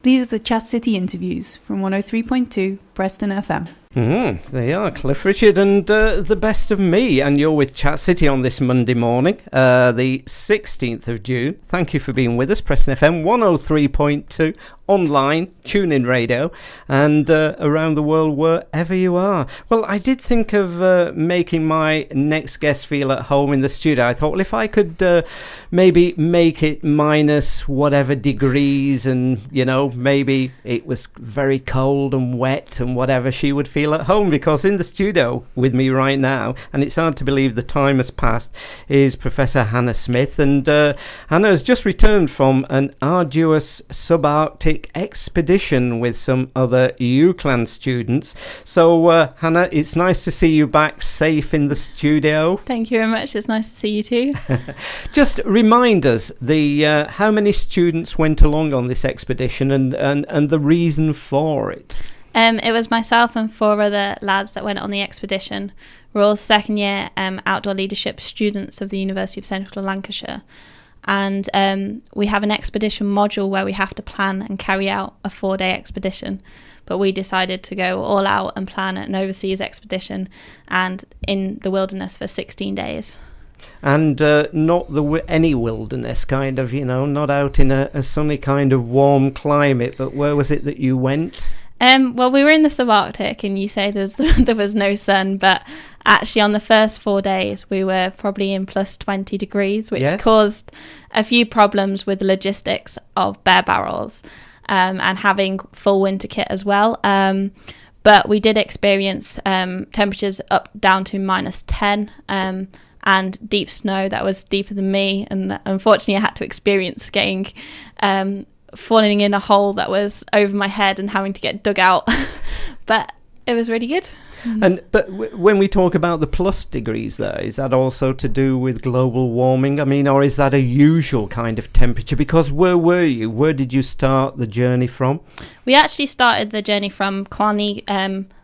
These are the Chat City interviews from 103.2 Preston FM. They are Cliff Richard and the best of me, and you're with Chat City on this Monday morning, the 16th of June. Thank you for being with us, Preston FM 103.2, online, tune-in radio, and around the world wherever you are. Well, I did think of making my next guest feel at home in the studio. I thought, well, if I could maybe make it minus whatever degrees, and, you know, maybe it was very cold and wet and whatever, she would feel at home, because in the studio with me right now, and it's hard to believe the time has passed, is Professor Hanna Smith, and Hanna has just returned from an arduous subarctic expedition with some other UCLan students. So Hanna, it's nice to see you back safe in the studio. Thank you very much, it's nice to see you too. Just remind us how many students went along on this expedition and the reason for it. It was myself and 4 other lads that went on the expedition. We're all second year outdoor leadership students of the University of Central Lancashire, and we have an expedition module where we have to plan and carry out a 4-day expedition, but we decided to go all out and plan an overseas expedition and in the wilderness for 16 days. And not any wilderness kind of, you know, not out in a sunny kind of warm climate, but where was it that you went? Well, we were in the subarctic, and you say there was no sun, but actually on the first 4 days we were probably in plus 20 degrees, which caused a few problems with the logistics of bare barrels and having full winter kit as well. But we did experience temperatures up down to minus 10 and deep snow that was deeper than me, and unfortunately I had to experience getting falling in a hole that was over my head and having to get dug out. But it was really good. But when we talk about the plus degrees there, is that also to do with global warming? I mean, or is that a usual kind of temperature? Because where were you? Where did you start the journey from? We actually started the journey from Kwani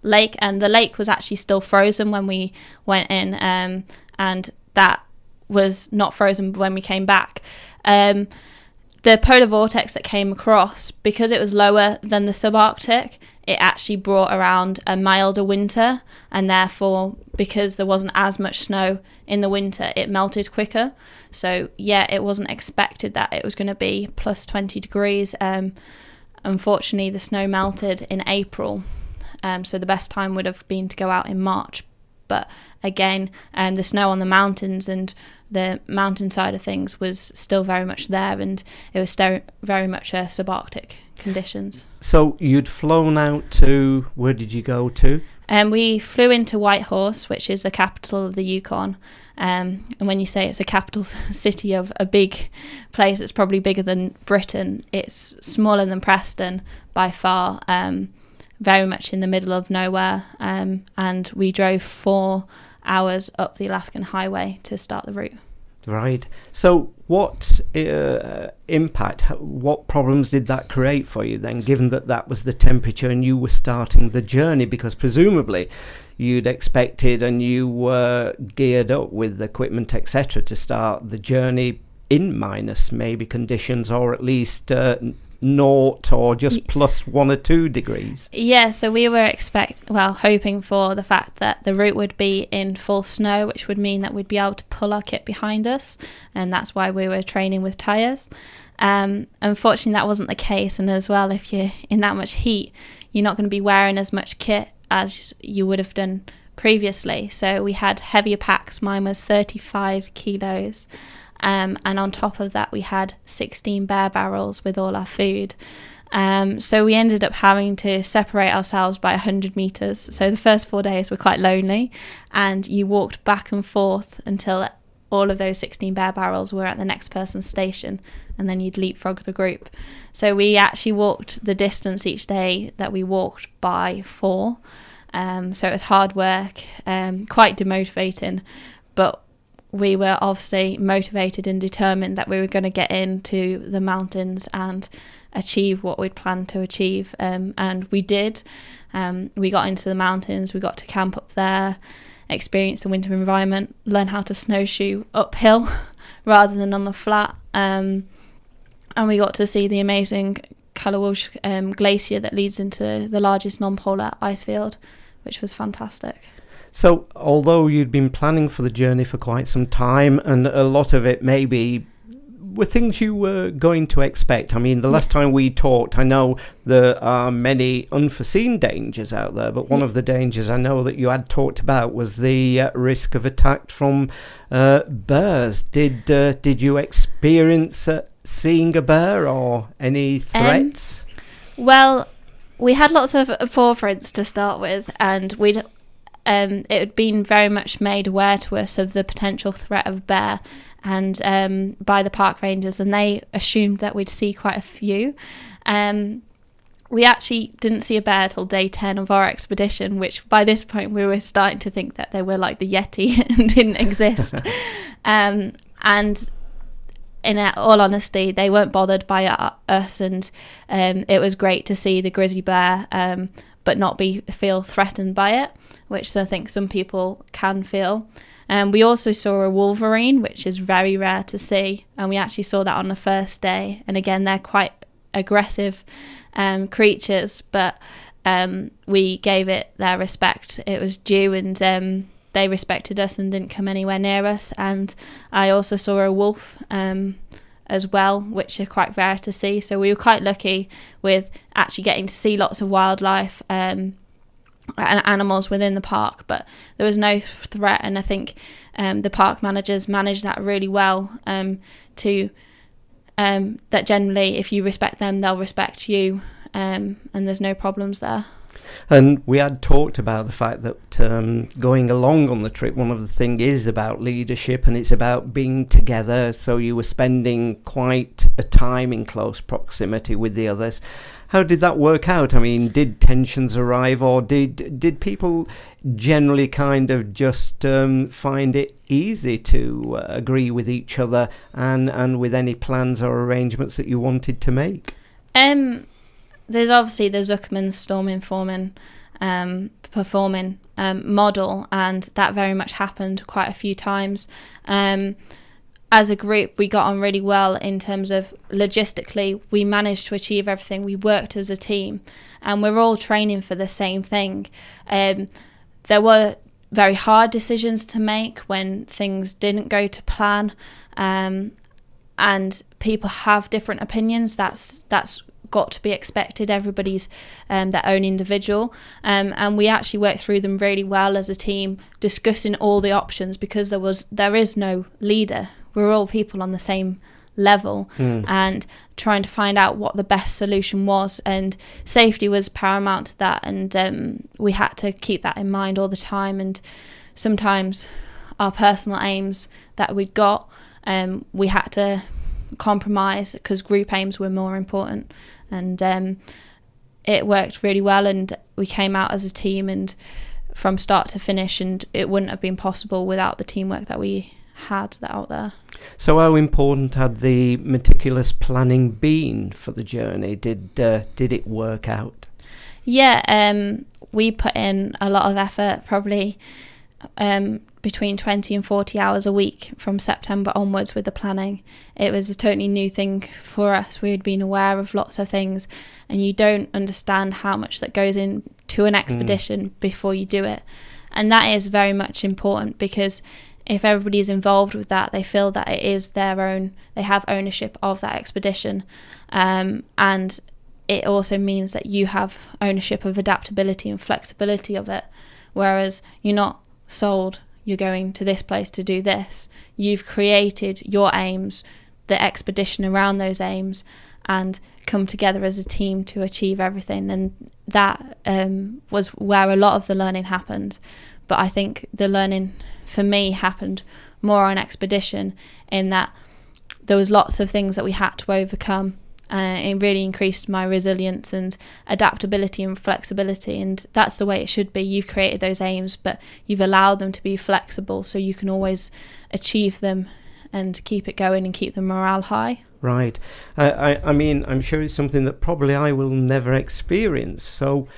Lake, and the lake was actually still frozen when we went in, and that was not frozen when we came back. The polar vortex that came across, because it was lower than the subarctic, it actually brought around a milder winter, and therefore, because there wasn't as much snow in the winter, it melted quicker. So yeah, it wasn't expected that it was going to be plus 20 degrees. Unfortunately, the snow melted in April, so the best time would have been to go out in March. But again, the snow on the mountains and the mountain side of things was still very much there, and it was very much subarctic conditions. So you'd flown out to, where did you go to? We flew into Whitehorse, which is the capital of the Yukon. And when you say it's a capital city of a big place, it's probably bigger than Britain. It's smaller than Preston by far, very much in the middle of nowhere. And we drove 4 hours up the Alaskan highway to start the route. Right. So what impact, what problems did that create for you then, given that that was the temperature and you were starting the journey? Because presumably you'd expected and you were geared up with equipment, etc., to start the journey in minus maybe conditions, or at least naught or just plus 1 or 2 degrees. Yeah, so we were hoping for the fact that the route would be in full snow, which would mean that we'd be able to pull our kit behind us, and that's why we were training with tyres. Unfortunately, that wasn't the case, and as well, if you're in that much heat, you're not going to be wearing as much kit as you would have done previously. So we had heavier packs. Mine was 35 kilos. And on top of that, we had 16 bare barrels with all our food. So we ended up having to separate ourselves by 100 metres. So the first 4 days were quite lonely, and you walked back and forth until all of those 16 bare barrels were at the next person's station, and then you'd leapfrog the group. So we actually walked the distance each day that we walked by 4. So it was hard work, quite demotivating, but we were obviously motivated and determined that we were going to get into the mountains and achieve what we'd planned to achieve, and we did. We got into the mountains, we got to camp up there, experience the winter environment, learn how to snowshoe uphill rather than on the flat, and we got to see the amazing Kalawush glacier that leads into the largest non-polar ice field, which was fantastic. So, although you'd been planning for the journey for quite some time, and a lot of it maybe were things you were going to expect. I mean, the last time we talked, I know there are many unforeseen dangers out there, but one of the dangers I know that you had talked about was the risk of attack from bears. Did you experience seeing a bear or any threats? Well, we had lots of paw prints to start with, and it had been very much made aware to us of the potential threat of bear and by the park rangers, and they assumed that we'd see quite a few. We actually didn't see a bear till day 10 of our expedition, which by this point we were starting to think that they were like the Yeti and didn't exist. And in all honesty, they weren't bothered by us, and it was great to see the grizzly bear but not feel threatened by it, which I think some people can feel. We also saw a wolverine, which is very rare to see, and we actually saw that on the first day. And again, they're quite aggressive creatures, but we gave it their respect. It was due, and they respected us and didn't come anywhere near us. And I also saw a wolf as well, which are quite rare to see. So we were quite lucky with actually getting to see lots of wildlife and animals within the park, but there was no threat. And I think the park managers managed that really well, that generally if you respect them, they'll respect you, and there's no problems there. And we had talked about the fact that going along on the trip, one of the things is about leadership, and it's about being together. So you were spending quite a time in close proximity with the others. How did that work out? I mean, did tensions arrive, or did people generally kind of just find it easy to agree with each other and with any plans or arrangements that you wanted to make? There's obviously the Zuckerman Stormin Foreman performing model, and that very much happened quite a few times. As a group, we got on really well in terms of logistically. We managed to achieve everything. We worked as a team, and we're all training for the same thing. There were very hard decisions to make when things didn't go to plan, and people have different opinions. That's got to be expected. Everybody's their own individual, and we actually worked through them really well as a team, discussing all the options, because there is no leader. We're all people on the same level, and trying to find out what the best solution was, and safety was paramount to that, and we had to keep that in mind all the time. And sometimes our personal aims that we'd got, we had to compromise because group aims were more important, and it worked really well, and we came out as a team and from start to finish, and it wouldn't have been possible without the teamwork that we had out there. So how important had the meticulous planning been for the journey? Did it work out? Yeah, we put in a lot of effort, probably between 20 and 40 hours a week from September onwards with the planning. It was a totally new thing for us. We had been aware of lots of things, and you don't understand how much that goes into an expedition before you do it. And that is very much important, because if everybody is involved with that, they feel that it is their own, they have ownership of that expedition. And it also means that you have ownership of adaptability and flexibility of it. Whereas you're not sold, you're going to this place to do this. You've created your aims, the expedition around those aims, and come together as a team to achieve everything. And that was where a lot of the learning happened. But I think the learning for me happened more on expedition, in that there was lots of things that we had to overcome. It really increased my resilience and adaptability and flexibility, and that's the way it should be. You've created those aims, but you've allowed them to be flexible so you can always achieve them and keep it going and keep the morale high. Right. I mean, I'm sure it's something that probably I will never experience. So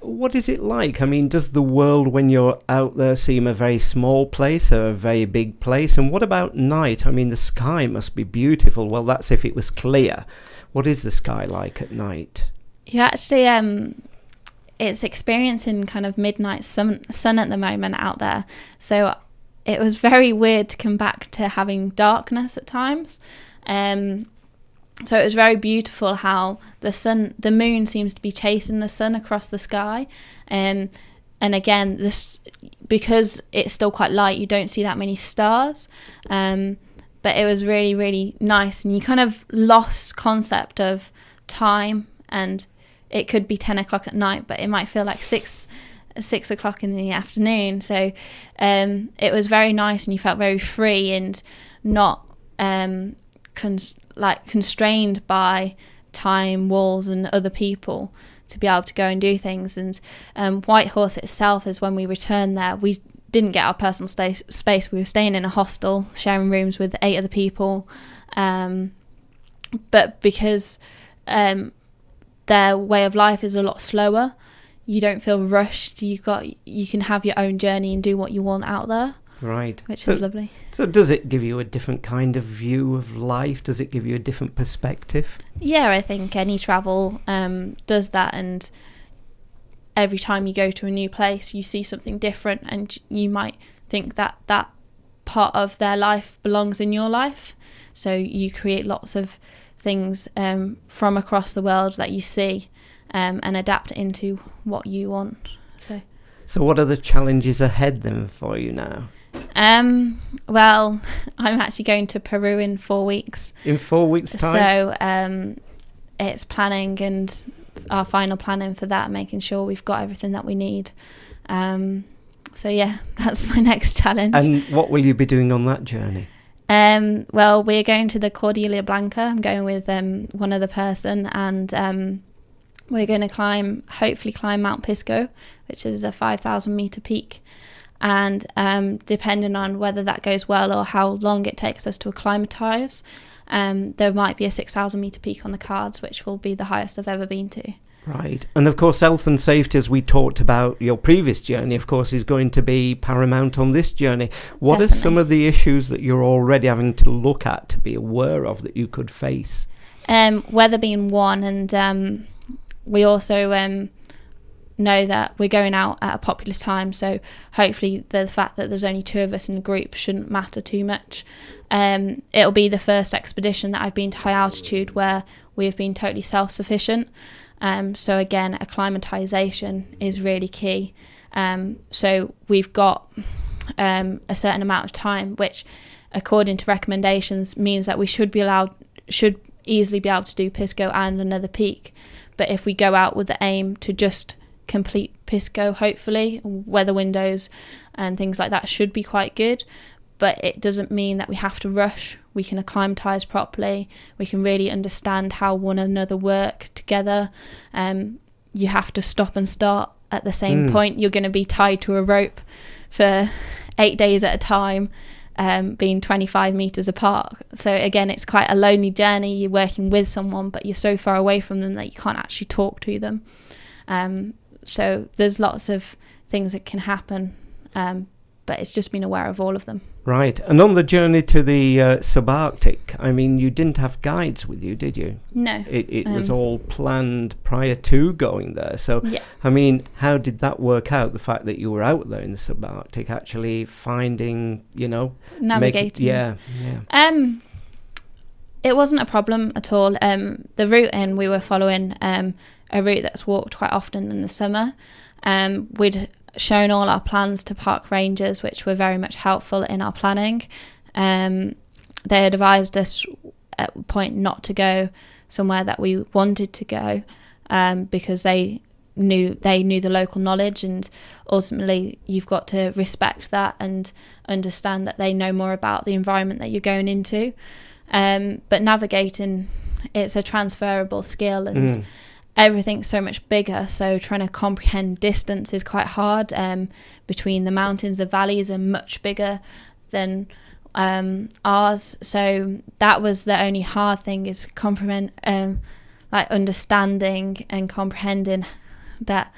what is it like? I mean, does the world when you're out there seem a very small place or a very big place? And what about night? I mean, the sky must be beautiful. Well, that's if it was clear. What is the sky like at night? You actually, it's experiencing kind of midnight sun at the moment out there. So it was very weird to come back to having darkness at times. So it was very beautiful how the moon seems to be chasing the sun across the sky. And again, because it's still quite light, you don't see that many stars. But it was really, really nice. And you kind of lost concept of time, and it could be 10 o'clock at night, but it might feel like 6 o'clock in the afternoon. So it was very nice, and you felt very free and not constrained by time, walls and other people to be able to go and do things. And Whitehorse itself, is when we returned there, we didn't get our personal space. We were staying in a hostel, sharing rooms with 8 other people, but because their way of life is a lot slower, you don't feel rushed. You can have your own journey and do what you want out there. Right. Which is lovely. So does it give you a different kind of view of life? Does it give you a different perspective? Yeah, I think any travel does that, and every time you go to a new place, you see something different, and you might think that that part of their life belongs in your life. So you create lots of things from across the world that you see and adapt it into what you want. So what are the challenges ahead then for you now? Well, I'm actually going to Peru in 4 weeks. In 4 weeks' time? So it's planning and our final planning for that, making sure we've got everything that we need. So yeah, that's my next challenge. And what will you be doing on that journey? Well, we're going to the Cordillera Blanca. I'm going with one other person, and we're going to hopefully climb Mount Pisco, which is a 5,000 metre peak. And depending on whether that goes well or how long it takes us to acclimatise, there might be a 6,000 metre peak on the cards, which will be the highest I've ever been to. Right. And of course, health and safety, as we talked about your previous journey, of course, is going to be paramount on this journey. What Definitely. Are some of the issues that you're already having to look at, to be aware of, that you could face? Weather being one, and we also know that we're going out at a popular time, so hopefully the fact that there's only 2 of us in the group shouldn't matter too much. It'll be the first expedition that I've been to high altitude where we have been totally self-sufficient. So again, acclimatization is really key. So we've got a certain amount of time, which according to recommendations means that we should easily be able to do Pisco and another peak. But if we go out with the aim to just complete Pisco, hopefully weather windows and things like that should be quite good, but it doesn't mean that we have to rush. We can acclimatise properly. We can really understand how one another work together. You have to stop and start at the same point. You're going to be tied to a rope for 8 days at a time, being 25 metres apart. So again, it's quite a lonely journey. You're working with someone, but you're so far away from them that you can't actually talk to them. So there's lots of things that can happen, but it's just being aware of all of them. Right. And on the journey to the subarctic, I mean, you didn't have guides with you, did you? No. It was all planned prior to going there. So, yeah. I mean, how did that work out, the fact that you were out there in the subarctic, actually finding, navigating? Yeah. It wasn't a problem at all. The route we were following a route that's walked quite often in the summer. We'd shown all our plans to park rangers, which were very much helpful in our planning. They had advised us at a point not to go somewhere that we wanted to go because they knew the local knowledge, and ultimately you've got to respect that and understand that they know more about the environment that you're going into. But navigating, it's a transferable skill, and everything's so much bigger, so trying to comprehend distance is quite hard. Between the mountains, the valleys are much bigger than ours, so that was the only hard thing, is understanding and comprehending that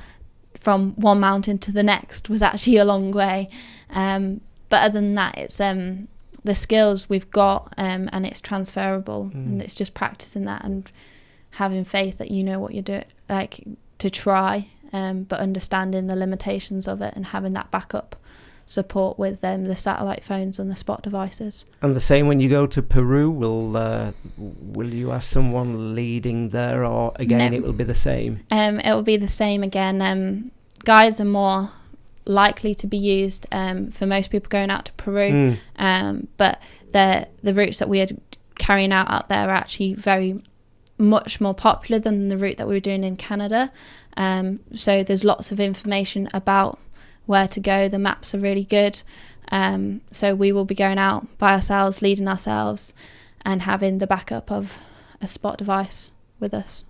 from one mountain to the next was actually a long way. But other than that, it's the skills we've got, and it's transferable, and it's just practicing that and having faith that you know what you're doing, like to try, but understanding the limitations of it and having that backup support with the satellite phones and the spot devices. And the same when you go to Peru, will you have someone leading there, or again it will be the same? It will be the same again. Guides are more likely to be used for most people going out to Peru, but the routes that we are carrying out there are actually very much more popular than the route that we were doing in Canada. So there's lots of information about where to go. The maps are really good. So we will be going out by ourselves, leading ourselves, and having the backup of a spot device with us.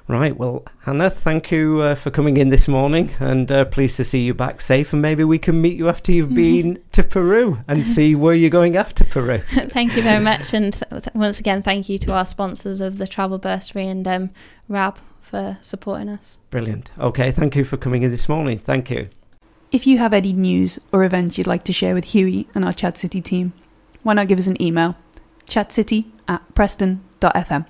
Right, well, Hanna, thank you for coming in this morning, and pleased to see you back safe, and maybe we can meet you after you've been to Peru and see where you're going after Peru. Thank you very much, and once again, thank you to our sponsors of the Travel Bursary and RAB for supporting us. Brilliant. Okay, thank you for coming in this morning. Thank you. If you have any news or events you'd like to share with Huey and our Chat City team, why not give us an email, chatcity@preston.fm.